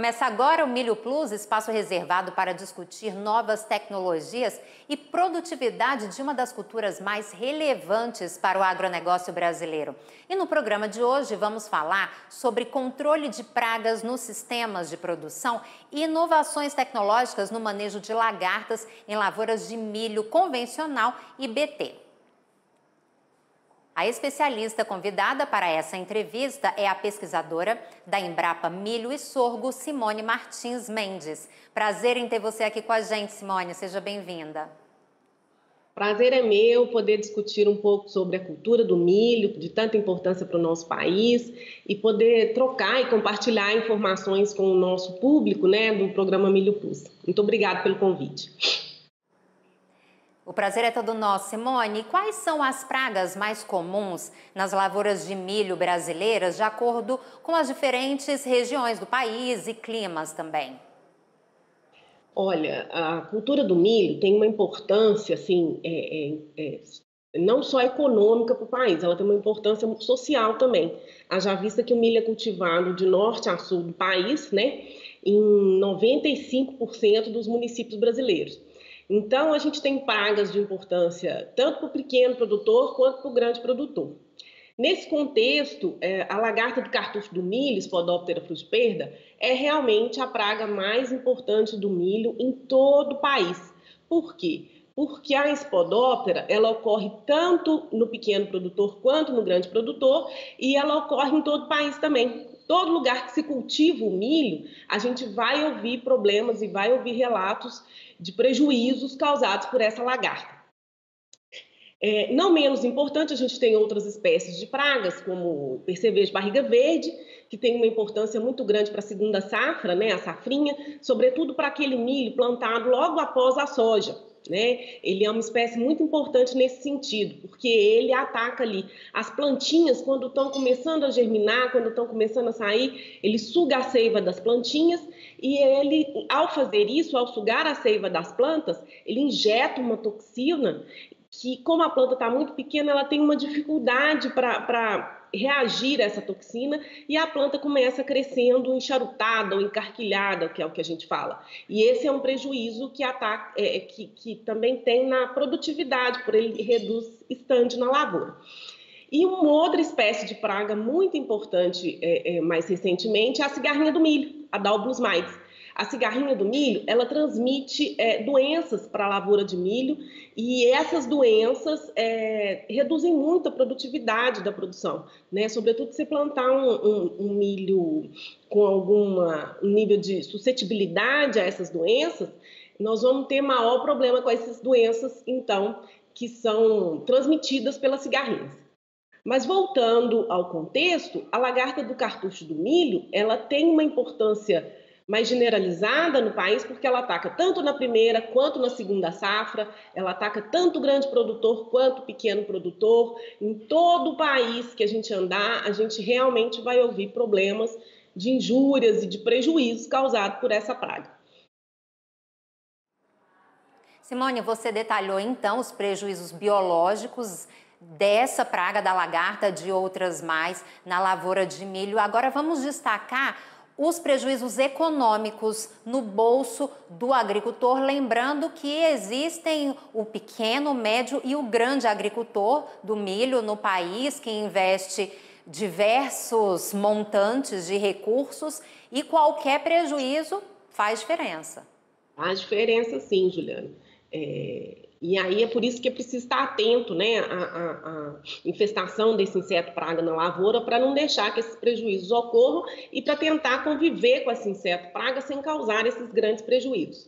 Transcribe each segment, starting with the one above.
Começa agora o Milho Plus, espaço reservado para discutir novas tecnologias e produtividade de uma das culturas mais relevantes para o agronegócio brasileiro. E no programa de hoje vamos falar sobre controle de pragas nos sistemas de produção e inovações tecnológicas no manejo de lagartas em lavouras de milho convencional e BT. A especialista convidada para essa entrevista é a pesquisadora da Embrapa Milho e Sorgo, Simone Martins Mendes. Prazer em ter você aqui com a gente, Simone. Seja bem-vinda. Prazer é meu poder discutir um pouco sobre a cultura do milho, de tanta importância para o nosso país, e poder trocar e compartilhar informações com o nosso público, do programa Milho Plus. Muito obrigada pelo convite. O prazer é todo nosso, Simone. Quais são as pragas mais comuns nas lavouras de milho brasileiras, de acordo com as diferentes regiões do país e climas também? Olha, a cultura do milho tem uma importância, assim, não só econômica para o país, ela tem uma importância social também. Haja vista que o milho é cultivado de norte a sul do país, em 95% dos municípios brasileiros. Então, a gente tem pragas de importância tanto para o pequeno produtor quanto para o grande produtor. Nesse contexto, a lagarta do cartucho do milho, Spodoptera frugiperda, é realmente a praga mais importante do milho em todo o país. Por quê? Porque a Spodoptera, ela ocorre tanto no pequeno produtor quanto no grande produtor e ela ocorre em todo o país também. Todo lugar que se cultiva o milho, a gente vai ouvir problemas e vai ouvir relatos de prejuízos causados por essa lagarta. Não menos importante, a gente tem outras espécies de pragas, como o percevejo barriga verde, que tem uma importância muito grande para a segunda safra, a safrinha, sobretudo para aquele milho plantado logo após a soja. Ele é uma espécie muito importante nesse sentido, porque ele ataca ali as plantinhas quando estão começando a germinar, quando estão começando a sair, ele suga a seiva das plantinhas e ele, ao fazer isso, ao sugar a seiva das plantas, ele injeta uma toxina que, como a planta está muito pequena, ela tem uma dificuldade para reagir a essa toxina e a planta começa crescendo enxarutada ou encarquilhada, que é o que a gente fala. E esse é um prejuízo que também tem na produtividade, por ele reduz estande na lavoura. E uma outra espécie de praga muito importante mais recentemente é a cigarrinha do milho, a Daublus maides. A cigarrinha do milho, ela transmite doenças para a lavoura de milho e essas doenças reduzem muito a produtividade da produção, Sobretudo se plantar um milho com algum nível de suscetibilidade a essas doenças, nós vamos ter maior problema com essas doenças, então, que são transmitidas pelas cigarrinhas. Mas voltando ao contexto, a lagarta do cartucho do milho, ela tem uma importância mais generalizada no país, porque ela ataca tanto na primeira quanto na segunda safra, ela ataca tanto o grande produtor quanto o pequeno produtor. Em todo o país que a gente andar, a gente realmente vai ouvir problemas de injúrias e de prejuízos causados por essa praga. Simone, você detalhou então os prejuízos biológicos dessa praga da lagarta, de outras mais, na lavoura de milho. Agora vamos destacar os prejuízos econômicos no bolso do agricultor, lembrando que existem o pequeno, o médio e o grande agricultor do milho no país, que investe diversos montantes de recursos e qualquer prejuízo faz diferença. Faz diferença sim, Juliana. E aí é por isso que é preciso estar atento à infestação desse inseto praga na lavoura para não deixar que esses prejuízos ocorram e para tentar conviver com esse inseto praga sem causar esses grandes prejuízos.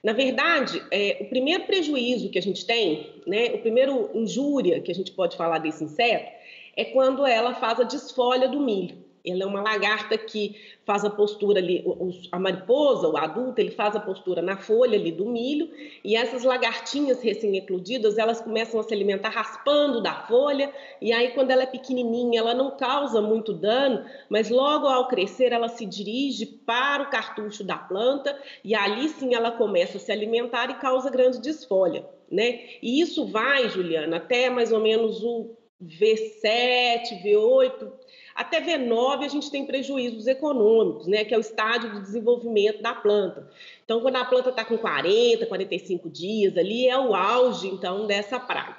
Na verdade, o primeiro prejuízo que a gente tem, o primeiro injúria que a gente pode falar desse inseto é quando ela faz a desfolha do milho. Ela é uma lagarta que faz a postura ali, a mariposa, o adulto, ele faz a postura na folha ali do milho e essas lagartinhas recém-eclodidas, elas começam a se alimentar raspando da folha e aí quando ela é pequenininha, ela não causa muito dano, mas logo ao crescer ela se dirige para o cartucho da planta e ali sim ela começa a se alimentar e causa grande desfolha, E isso vai, Juliana, até mais ou menos o V7, V8, até V9 a gente tem prejuízos econômicos, né, que é o estágio de desenvolvimento da planta. Então, quando a planta está com 40, 45 dias ali, é o auge, então, dessa praga.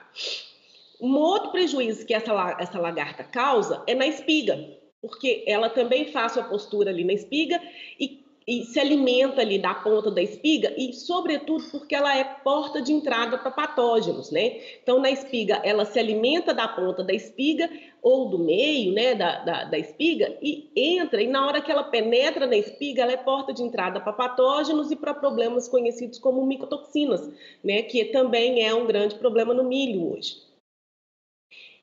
Um outro prejuízo que essa lagarta causa é na espiga, porque ela também faz sua postura ali na espiga e se alimenta ali da ponta da espiga e, sobretudo, porque ela é porta de entrada para patógenos, né? Então, na espiga, ela se alimenta da ponta da espiga ou do meio, né, da espiga e entra, e na hora que ela penetra na espiga, ela é porta de entrada para patógenos e para problemas conhecidos como micotoxinas, né, que também é um grande problema no milho hoje.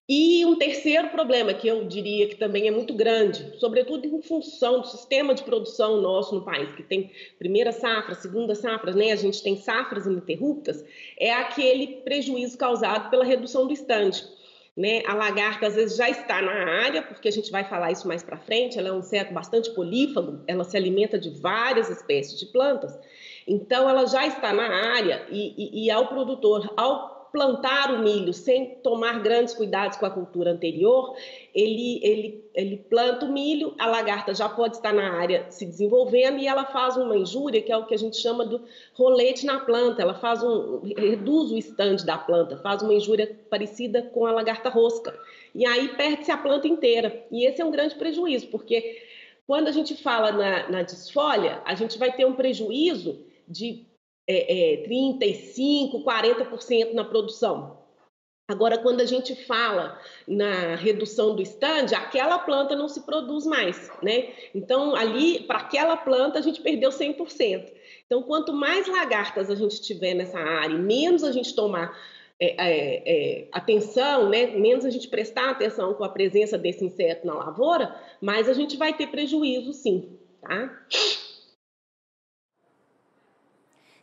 E um terceiro problema, que eu diria que também é muito grande, sobretudo em função do sistema de produção nosso no país, que tem primeira safra, segunda safra, né? A gente tem safras ininterruptas, é aquele prejuízo causado pela redução do estande. Né? A lagarta, às vezes, já está na área, porque a gente vai falar isso mais para frente, ela é um inseto bastante polífago, ela se alimenta de várias espécies de plantas, então ela já está na área e ao produtor, ao plantar o milho sem tomar grandes cuidados com a cultura anterior, ele planta o milho, a lagarta já pode estar na área se desenvolvendo e ela faz uma injúria, que é o que a gente chama do rolete na planta, ela reduz o estande da planta, faz uma injúria parecida com a lagarta rosca, e aí perde-se a planta inteira, e esse é um grande prejuízo, porque quando a gente fala na desfolha, a gente vai ter um prejuízo de 35%, 40% na produção. Agora, quando a gente fala na redução do estande, aquela planta não se produz mais, né? Então, ali, para aquela planta, a gente perdeu 100%. Então, quanto mais lagartas a gente tiver nessa área, menos a gente tomar atenção, né? Menos a gente prestar atenção com a presença desse inseto na lavoura, mais a gente vai ter prejuízo, sim, tá?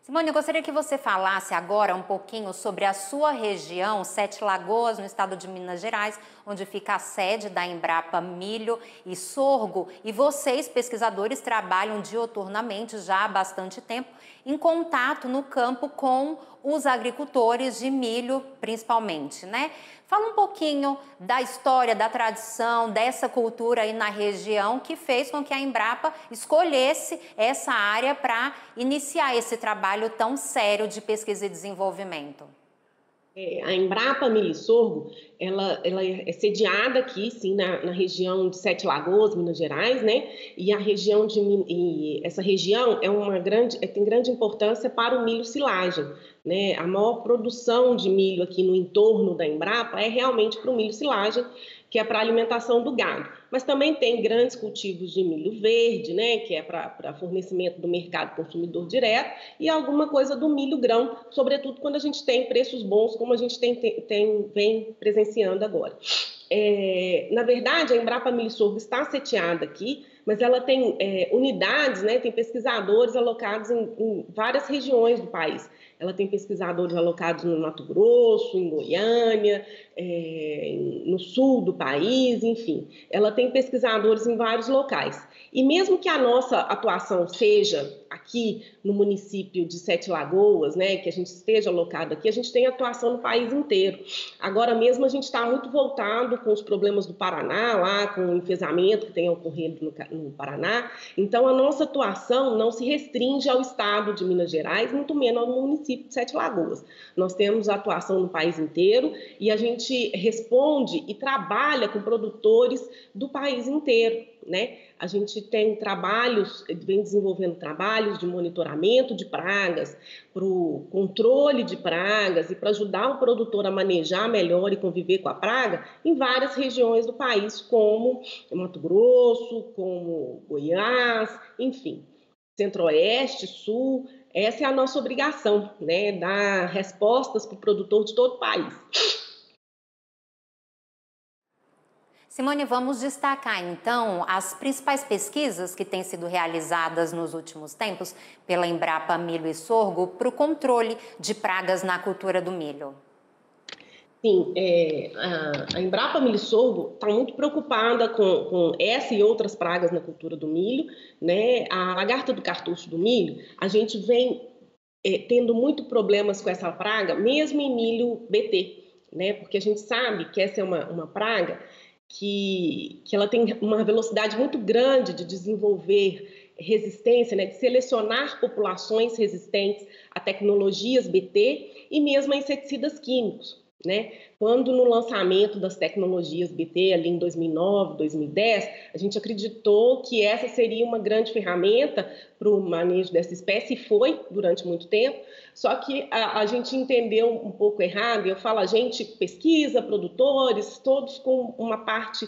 Simone, eu gostaria que você falasse agora um pouquinho sobre a sua região, Sete Lagoas, no estado de Minas Gerais, onde fica a sede da Embrapa Milho e Sorgo. E vocês, pesquisadores, trabalham dioturnamente já há bastante tempo em contato no campo com os agricultores de milho, principalmente, né? Fala um pouquinho da história, da tradição, dessa cultura aí na região que fez com que a Embrapa escolhesse essa área para iniciar esse trabalho tão sério de pesquisa e desenvolvimento. A Embrapa Milho e Sorgo, ela é sediada aqui, sim, na região de Sete Lagoas, Minas Gerais, né? E essa região tem grande importância para o milho silagem, né? A maior produção de milho aqui no entorno da Embrapa é realmente para o milho silagem, que é para a alimentação do gado. Mas também tem grandes cultivos de milho verde, né, que é para fornecimento do mercado consumidor direto, e alguma coisa do milho grão, sobretudo quando a gente tem preços bons, como a gente vem presenciando agora. Na verdade, a Embrapa Milho e Sorgo está sediada aqui, mas ela tem unidades, né, tem pesquisadores alocados em várias regiões do país. Ela tem pesquisadores alocados no Mato Grosso, em Goiânia, no sul do país, enfim. Ela tem pesquisadores em vários locais. E mesmo que a nossa atuação seja aqui no município de Sete Lagoas, né, que a gente esteja alocado aqui, a gente tem atuação no país inteiro. Agora mesmo a gente está muito voltado com os problemas do Paraná, lá com o enfesamento que tem ocorrido no Paraná. Então a nossa atuação não se restringe ao estado de Minas Gerais, muito menos ao município de Sete Lagoas. Nós temos atuação no país inteiro e a gente responde e trabalha com produtores do país inteiro, né? A gente tem vem desenvolvendo trabalhos de monitoramento de pragas, para o controle de pragas e para ajudar o produtor a manejar melhor e conviver com a praga em várias regiões do país, como Mato Grosso, como Goiás, enfim, Centro-Oeste, Sul. Essa é a nossa obrigação, né? Dar respostas para o produtor de todo o país. Simone, vamos destacar então as principais pesquisas que têm sido realizadas nos últimos tempos pela Embrapa Milho e Sorgo para o controle de pragas na cultura do milho. Sim, a Embrapa Milho e Sorgo está muito preocupada com essa e outras pragas na cultura do milho, né? A lagarta do cartucho do milho, a gente vem tendo muito problemas com essa praga, mesmo em milho BT. né? Porque a gente sabe que essa é uma praga que ela tem uma velocidade muito grande de desenvolver resistência, né? De selecionar populações resistentes a tecnologias BT e mesmo a inseticidas químicos, né? Quando no lançamento das tecnologias BT, ali em 2009, 2010, a gente acreditou que essa seria uma grande ferramenta para o manejo dessa espécie, e foi durante muito tempo, só que a gente entendeu um pouco errado, eu falo a gente, pesquisa, produtores, todos com uma parte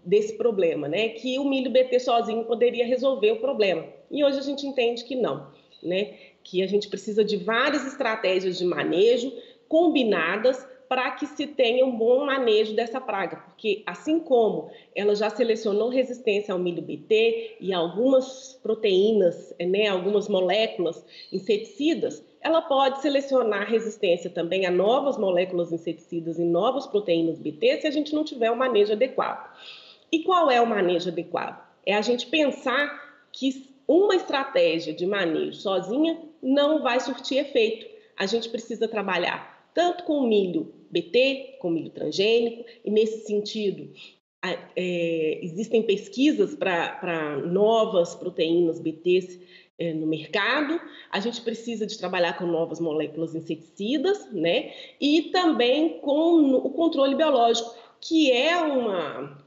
desse problema, né? Que o milho BT sozinho poderia resolver o problema. E hoje a gente entende que não, né? Que a gente precisa de várias estratégias de manejo combinadas para que se tenha um bom manejo dessa praga, porque assim como ela já selecionou resistência ao milho BT e algumas proteínas, né, algumas moléculas inseticidas, ela pode selecionar resistência também a novas moléculas inseticidas e novas proteínas BT se a gente não tiver um manejo adequado. E qual é o manejo adequado? É a gente pensar que uma estratégia de manejo sozinha não vai surtir efeito. A gente precisa trabalhar tanto com o milho BT, com o milho transgênico, e nesse sentido existem pesquisas para novas proteínas BT no mercado. A gente precisa de trabalhar com novas moléculas inseticidas, né? E também com o controle biológico, que é uma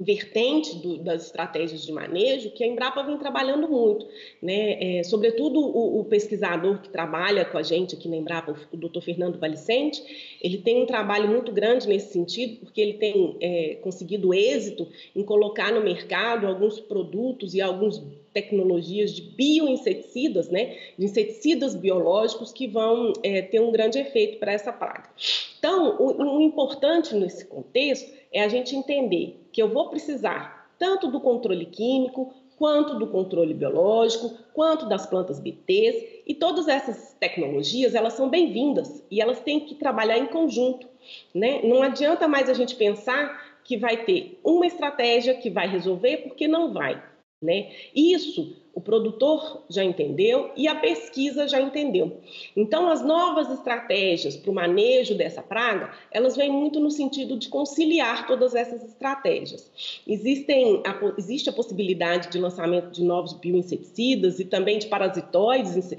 vertente das estratégias de manejo que a Embrapa vem trabalhando muito, né? Sobretudo o pesquisador que trabalha com a gente aqui na Embrapa, o Dr. Fernando Valicente, ele tem um trabalho muito grande nesse sentido, porque ele tem conseguido êxito em colocar no mercado alguns produtos e algumas tecnologias de bioinseticidas, né? De inseticidas biológicos que vão ter um grande efeito para essa praga. Então, o importante nesse contexto é a gente entender que eu vou precisar tanto do controle químico, quanto do controle biológico, quanto das plantas BTs, e todas essas tecnologias, elas são bem-vindas e elas têm que trabalhar em conjunto, né? Não adianta mais a gente pensar que vai ter uma estratégia que vai resolver, porque não vai, né? Isso o produtor já entendeu e a pesquisa já entendeu. Então, as novas estratégias para o manejo dessa praga, elas vêm muito no sentido de conciliar todas essas estratégias. Existe a possibilidade de lançamento de novos bioinseticidas e também de parasitoides,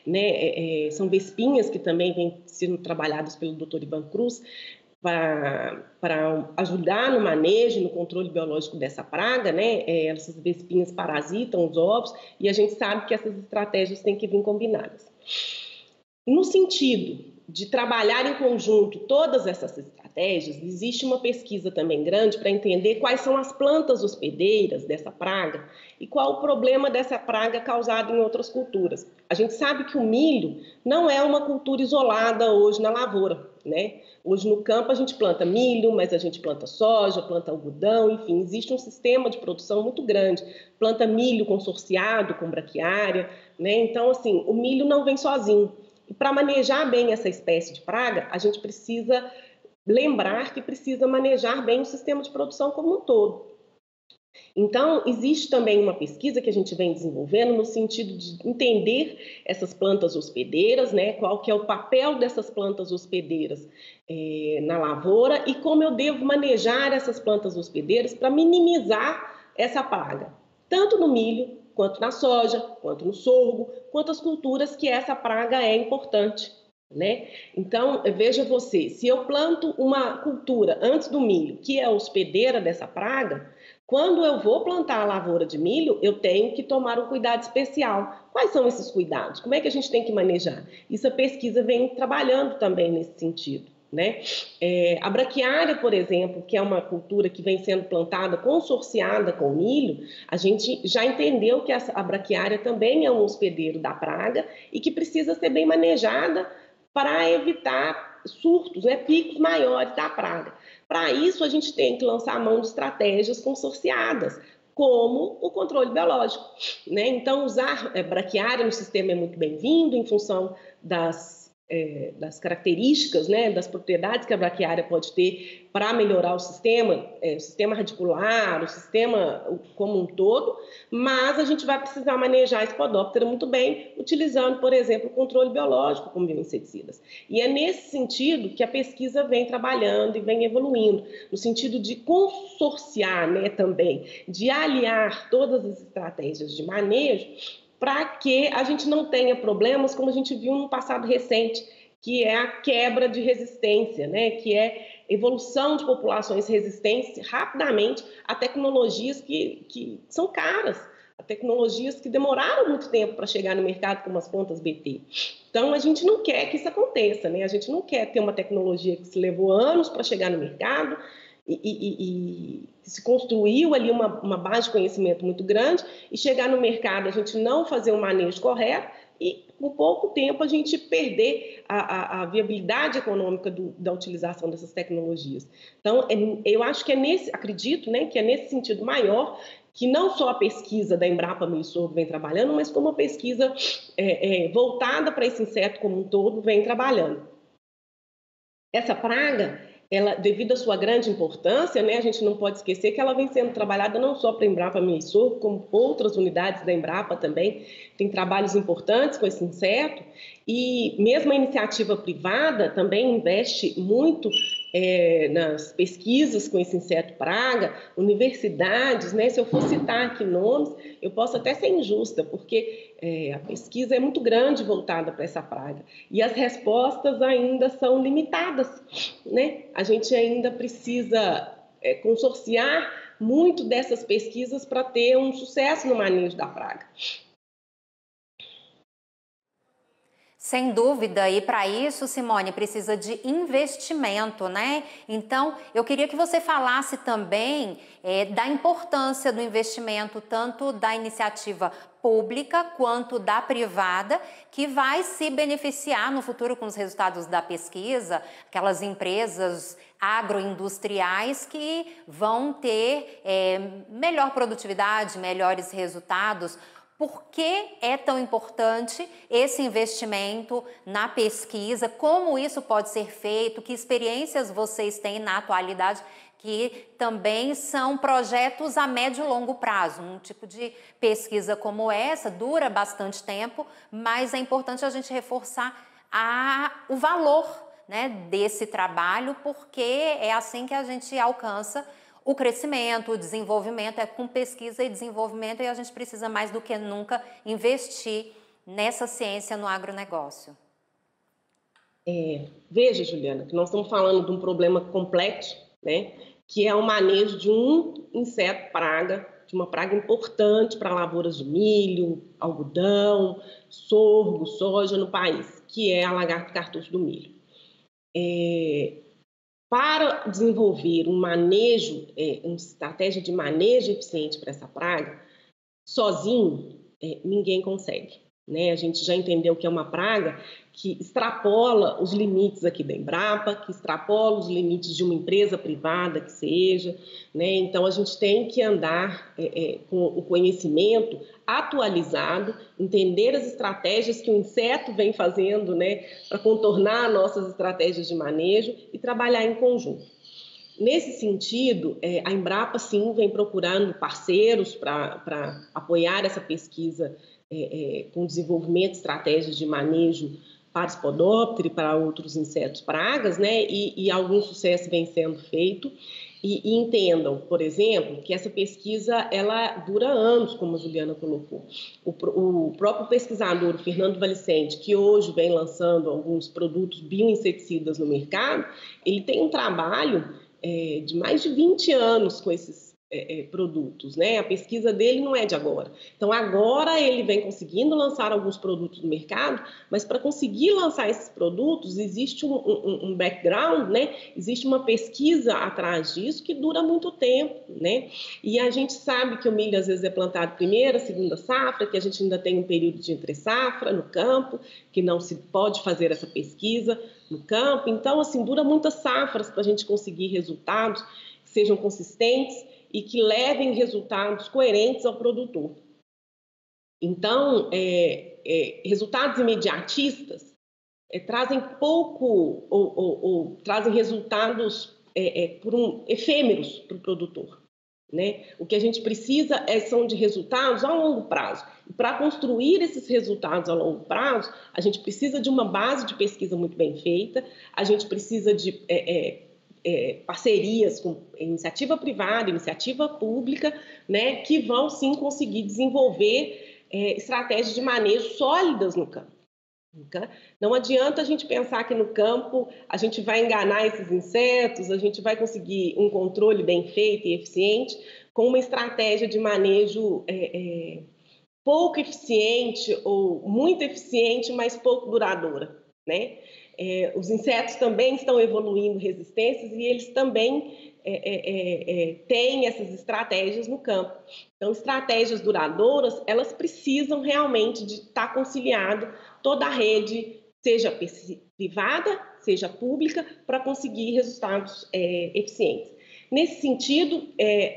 né? São vespinhas que também vêm sendo trabalhadas pelo Dr. Ivan Cruz, para ajudar no manejo, no controle biológico dessa praga, né? Essas vespinhas parasitam os ovos e a gente sabe que essas estratégias têm que vir combinadas. No sentido de trabalhar em conjunto todas essas estratégias, existe uma pesquisa também grande para entender quais são as plantas hospedeiras dessa praga e qual o problema dessa praga causada em outras culturas. A gente sabe que o milho não é uma cultura isolada hoje na lavoura, né? Hoje no campo a gente planta milho, mas a gente planta soja, planta algodão, enfim, existe um sistema de produção muito grande. Planta milho consorciado com braquiária, né? Então, assim, o milho não vem sozinho. E para manejar bem essa espécie de praga, a gente precisa lembrar que precisa manejar bem o sistema de produção como um todo. Então, existe também uma pesquisa que a gente vem desenvolvendo no sentido de entender essas plantas hospedeiras, né? Qual que é o papel dessas plantas hospedeiras na lavoura e como eu devo manejar essas plantas hospedeiras para minimizar essa praga, tanto no milho, quanto na soja, quanto no sorgo, quanto as culturas que essa praga é importante, né? Então, veja você, se eu planto uma cultura antes do milho, que é a hospedeira dessa praga, quando eu vou plantar a lavoura de milho, eu tenho que tomar um cuidado especial. Quais são esses cuidados? Como é que a gente tem que manejar? Isso a pesquisa vem trabalhando também nesse sentido, né? A braquiária, por exemplo, que é uma cultura que vem sendo plantada consorciada com milho, a gente já entendeu que a braquiária também é um hospedeiro da praga e que precisa ser bem manejada para evitar surtos, né, picos maiores da praga. Para isso, a gente tem que lançar a mão de estratégias consorciadas, como o controle biológico, né? Então, usar braquiária no sistema é muito bem-vindo em função das das características, né, das propriedades que a braquiária pode ter para melhorar o sistema radicular, o sistema como um todo, mas a gente vai precisar manejar esse podóptero muito bem, utilizando, por exemplo, o controle biológico com bioinseticidas. E é nesse sentido que a pesquisa vem trabalhando e vem evoluindo, no sentido de consorciar, né, também, de aliar todas as estratégias de manejo, para que a gente não tenha problemas como a gente viu no passado recente, que é a quebra de resistência, né? Que é evolução de populações resistentes rapidamente a tecnologias que são caras, a tecnologias que demoraram muito tempo para chegar no mercado, como as plantas BT. Então, a gente não quer que isso aconteça, né? A gente não quer ter uma tecnologia que se levou anos para chegar no mercado e se construiu ali uma base de conhecimento muito grande e chegar no mercado a gente não fazer o manejo correto e com pouco tempo a gente perder a viabilidade econômica da utilização dessas tecnologias. Então, eu acho que acredito, né, que é nesse sentido maior que não só a pesquisa da Embrapa Milho e Sorgo vem trabalhando, mas como a pesquisa voltada para esse inseto como um todo vem trabalhando. Essa praga, ela, devido à sua grande importância, né, a gente não pode esquecer que ela vem sendo trabalhada não só para a Embrapa Milho e Sorgo, como outras unidades da Embrapa também tem trabalhos importantes com esse inseto, e mesmo a iniciativa privada também investe muito nas pesquisas com esse inseto praga, universidades, né? Se eu for citar aqui nomes, eu posso até ser injusta, porque a pesquisa é muito grande voltada para essa praga, e as respostas ainda são limitadas, né? A gente ainda precisa consorciar muito dessas pesquisas para ter um sucesso no manejo da praga. Sem dúvida, e para isso, Simone, precisa de investimento, né? Então, eu queria que você falasse também da importância do investimento, tanto da iniciativa pública quanto da privada, que vai se beneficiar no futuro com os resultados da pesquisa, aquelas empresas agroindustriais que vão ter melhor produtividade, melhores resultados. Por que é tão importante esse investimento na pesquisa? Como isso pode ser feito? Que experiências vocês têm na atualidade? Que também são projetos a médio e longo prazo. Um tipo de pesquisa como essa dura bastante tempo, mas é importante a gente reforçar o valor, né, desse trabalho, porque é assim que a gente alcança o crescimento, o desenvolvimento, é com pesquisa e desenvolvimento, e a gente precisa mais do que nunca investir nessa ciência no agronegócio. Veja, Juliana, que nós estamos falando de um problema complexo, né, que é o manejo de um inseto praga, de uma praga importante para lavouras de milho, algodão, sorgo, soja no país, que é a lagarta cartucho do milho. Para desenvolver um manejo, uma estratégia de manejo eficiente para essa praga, sozinho, ninguém consegue, né? A gente já entendeu que é uma praga que extrapola os limites aqui da Embrapa, que extrapola os limites de uma empresa privada que seja, né? Então, a gente tem que andar com o conhecimento atualizado, entender as estratégias que o inseto vem fazendo, né, para contornar nossas estratégias de manejo e trabalhar em conjunto. Nesse sentido, a Embrapa, sim, vem procurando parceiros para apoiar essa pesquisa com desenvolvimento de estratégias de manejo para Spodoptera e para outros insetos pragas, né? E algum sucesso vem sendo feito. E entendam, por exemplo, que essa pesquisa ela dura anos, como a Juliana colocou. O próprio pesquisador, o Fernando Valicente, que hoje vem lançando alguns produtos bioinseticidas no mercado, ele tem um trabalho de mais de 20 anos com esses produtos, né? A pesquisa dele não é de agora. Então, agora ele vem conseguindo lançar alguns produtos no mercado, mas para conseguir lançar esses produtos, existe um background, né? Existe uma pesquisa atrás disso que dura muito tempo, né? E a gente sabe que o milho, às vezes, é plantado primeira, segunda safra, que a gente ainda tem um período de entre-safra no campo, que não se pode fazer essa pesquisa no campo. Então, assim, dura muitas safras para a gente conseguir resultados que sejam consistentes e que levem resultados coerentes ao produtor. Então, resultados imediatistas trazem pouco ou trazem resultados efêmeros para o produtor, né? O que a gente precisa são de resultados a longo prazo. E para construir esses resultados a longo prazo, a gente precisa de uma base de pesquisa muito bem feita, a gente precisa de parcerias com iniciativa privada, iniciativa pública, né, que vão sim conseguir desenvolver estratégias de manejo sólidas no campo. Não adianta a gente pensar que no campo a gente vai enganar esses insetos, a gente vai conseguir um controle bem feito e eficiente com uma estratégia de manejo pouco eficiente ou muito eficiente, mas pouco duradoura, né? Os insetos também estão evoluindo resistências e eles também têm essas estratégias no campo. Então, estratégias duradouras, elas precisam realmente de estar conciliado toda a rede, seja privada, seja pública, para conseguir resultados eficientes. Nesse sentido,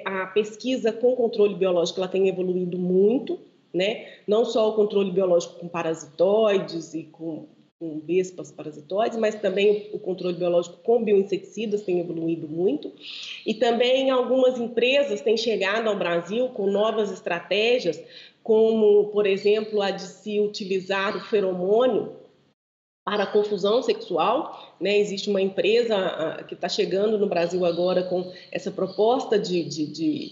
a pesquisa com controle biológico ela tem evoluído muito, né? Não só o controle biológico com parasitoides e com vespas parasitoides, mas também o controle biológico com bioinseticidas tem evoluído muito. E também algumas empresas têm chegado ao Brasil com novas estratégias, como, por exemplo, a de se utilizar o feromônio para a confusão sexual, né? Existe uma empresa que está chegando no Brasil agora com essa proposta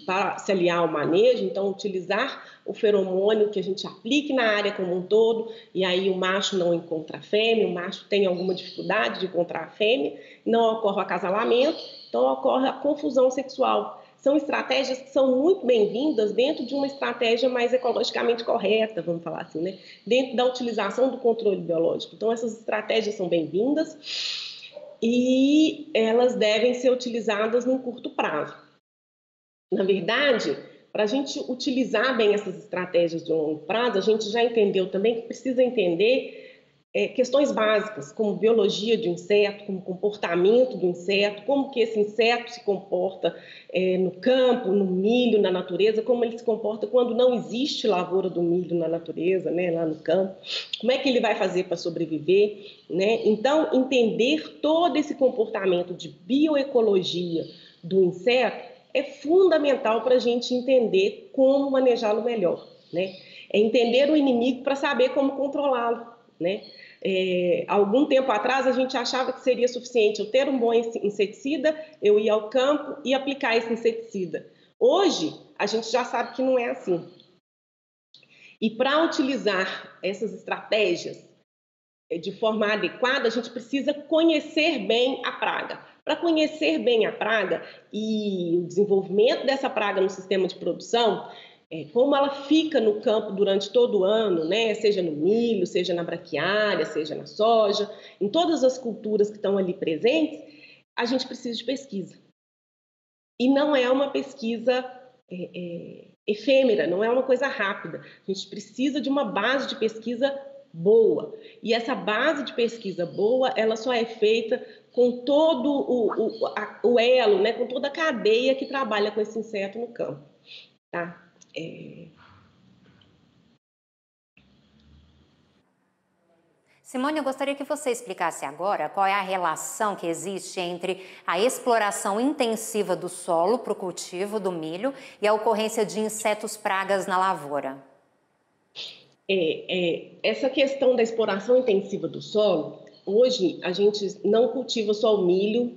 para se aliar ao manejo, então utilizar o feromônio que a gente aplique na área como um todo, e aí o macho não encontra a fêmea, o macho tem alguma dificuldade de encontrar a fêmea, não ocorre o acasalamento, então ocorre a confusão sexual. São estratégias que são muito bem-vindas dentro de uma estratégia mais ecologicamente correta, vamos falar assim, né? Dentro da utilização do controle biológico. Então, essas estratégias são bem-vindas e elas devem ser utilizadas num curto prazo. Na verdade, para a gente utilizar bem essas estratégias de longo prazo, a gente já entendeu também que precisa entender questões básicas, como biologia de inseto, como comportamento do inseto, como que esse inseto se comporta no campo, no milho, na natureza, como ele se comporta quando não existe lavoura do milho na natureza, né, lá no campo, como é que ele vai fazer para sobreviver, né? Então, entender todo esse comportamento de bioecologia do inseto é fundamental para a gente entender como manejá-lo melhor, né? É entender o inimigo para saber como controlá-lo, né? Algum tempo atrás a gente achava que seria suficiente eu ter um bom inseticida, eu ir ao campo e aplicar esse inseticida. Hoje a gente já sabe que não é assim. E para utilizar essas estratégias de forma adequada, a gente precisa conhecer bem a praga. Para conhecer bem a praga e o desenvolvimento dessa praga no sistema de produção, como ela fica no campo durante todo o ano, né? Seja no milho, seja na braquiária, seja na soja, em todas as culturas que estão ali presentes, a gente precisa de pesquisa. E não é uma pesquisa efêmera, não é uma coisa rápida. A gente precisa de uma base de pesquisa boa. E essa base de pesquisa boa, ela só é feita com todo o elo, né? Com toda a cadeia que trabalha com esse inseto no campo, tá? Simone, eu gostaria que você explicasse agora qual é a relação que existe entre a exploração intensiva do solo para o cultivo do milho e a ocorrência de insetos pragas na lavoura. Essa questão da exploração intensiva do solo, hoje a gente não cultiva só o milho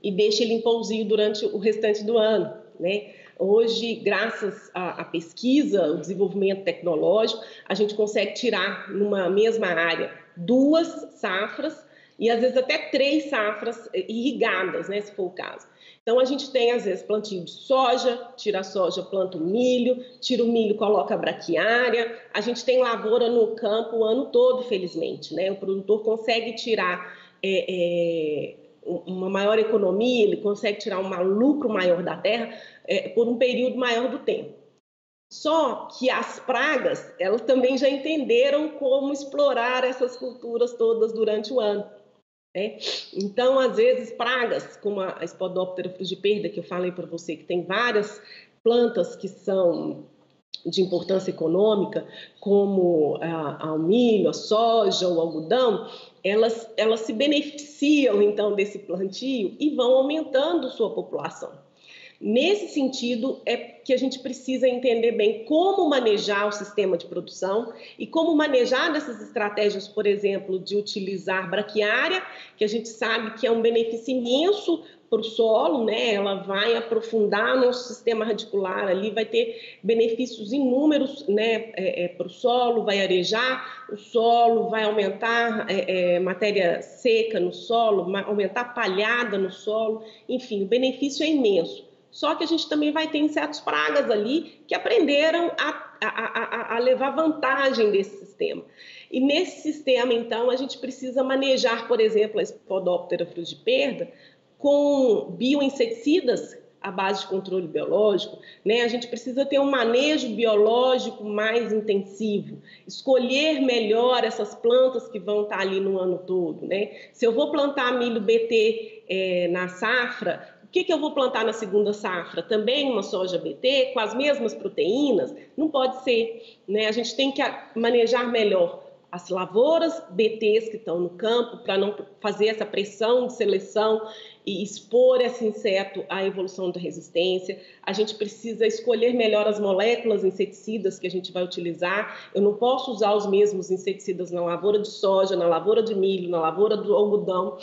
e deixa ele em pousio durante o restante do ano, né? Hoje, graças à pesquisa, o desenvolvimento tecnológico, a gente consegue tirar numa mesma área 2 safras e às vezes até 3 safras irrigadas, né, se for o caso. Então, a gente tem, às vezes, plantio de soja, tira a soja, planta o milho, tira o milho, coloca a braquiária. A gente tem lavoura no campo o ano todo, felizmente, né? O produtor consegue tirar uma maior economia, ele consegue tirar um lucro maior da terra por um período maior do tempo. Só que as pragas, elas também já entenderam como explorar essas culturas todas durante o ano, né? Então, às vezes, pragas, como a Spodoptera frugiperda, que eu falei para você, que tem várias plantas que são de importância econômica, como o milho, a soja, o algodão, elas se beneficiam, então, desse plantio e vão aumentando sua população. Nesse sentido, é que a gente precisa entender bem como manejar o sistema de produção e como manejar dessas estratégias, por exemplo, de utilizar braquiária, que a gente sabe que é um benefício imenso para o solo, né? Ela vai aprofundar nosso sistema radicular ali, vai ter benefícios inúmeros, né, para o solo, vai arejar o solo, vai aumentar matéria seca no solo, aumentar palhada no solo, enfim, o benefício é imenso. Só que a gente também vai ter insetos pragas ali que aprenderam a levar vantagem desse sistema. E nesse sistema, então, a gente precisa manejar, por exemplo, a Spodoptera frugiperda com bioinseticidas à base de controle biológico, né? A gente precisa ter um manejo biológico mais intensivo, escolher melhor essas plantas que vão estar ali no ano todo, né? Se eu vou plantar milho BT na safra, o que eu vou plantar na segunda safra? Também uma soja BT com as mesmas proteínas? Não pode ser, né? A gente tem que manejar melhor as lavouras BTs que estão no campo para não fazer essa pressão de seleção e expor esse inseto à evolução da resistência. A gente precisa escolher melhor as moléculas inseticidas que a gente vai utilizar. Eu não posso usar os mesmos inseticidas na lavoura de soja, na lavoura de milho, na lavoura do algodão,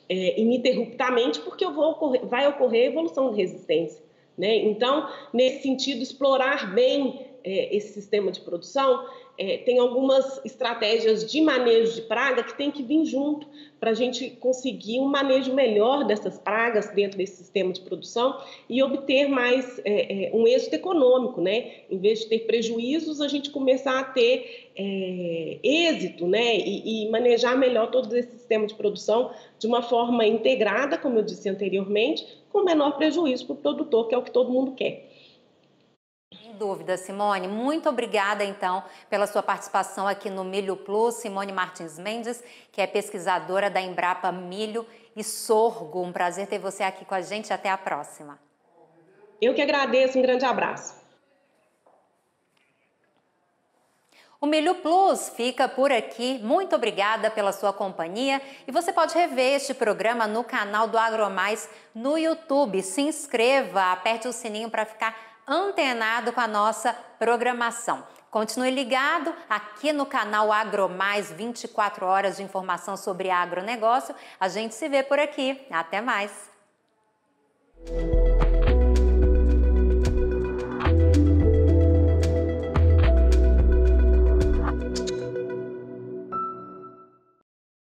ininterruptamente, porque vai ocorrer evolução de resistência, né? Então, nesse sentido, explorar bem esse sistema de produção, tem algumas estratégias de manejo de praga que tem que vir junto para a gente conseguir um manejo melhor dessas pragas dentro desse sistema de produção e obter mais um êxito econômico, né? Em vez de ter prejuízos, a gente começar a ter êxito, né? E manejar melhor todo esse sistema de produção de uma forma integrada, como eu disse anteriormente, com menor prejuízo para o produtor, que é o que todo mundo quer. Sem dúvida, Simone. Muito obrigada, então, pela sua participação aqui no Milho Plus. Simone Martins Mendes, que é pesquisadora da Embrapa Milho e Sorgo. Um prazer ter você aqui com a gente. Até a próxima. Eu que agradeço. Um grande abraço. O Milho Plus fica por aqui. Muito obrigada pela sua companhia. E você pode rever este programa no canal do AgroMais no YouTube. Se inscreva, aperte o sininho para ficar antenado com a nossa programação. Continue ligado aqui no canal AgroMais, 24 horas de informação sobre agronegócio. A gente se vê por aqui. Até mais!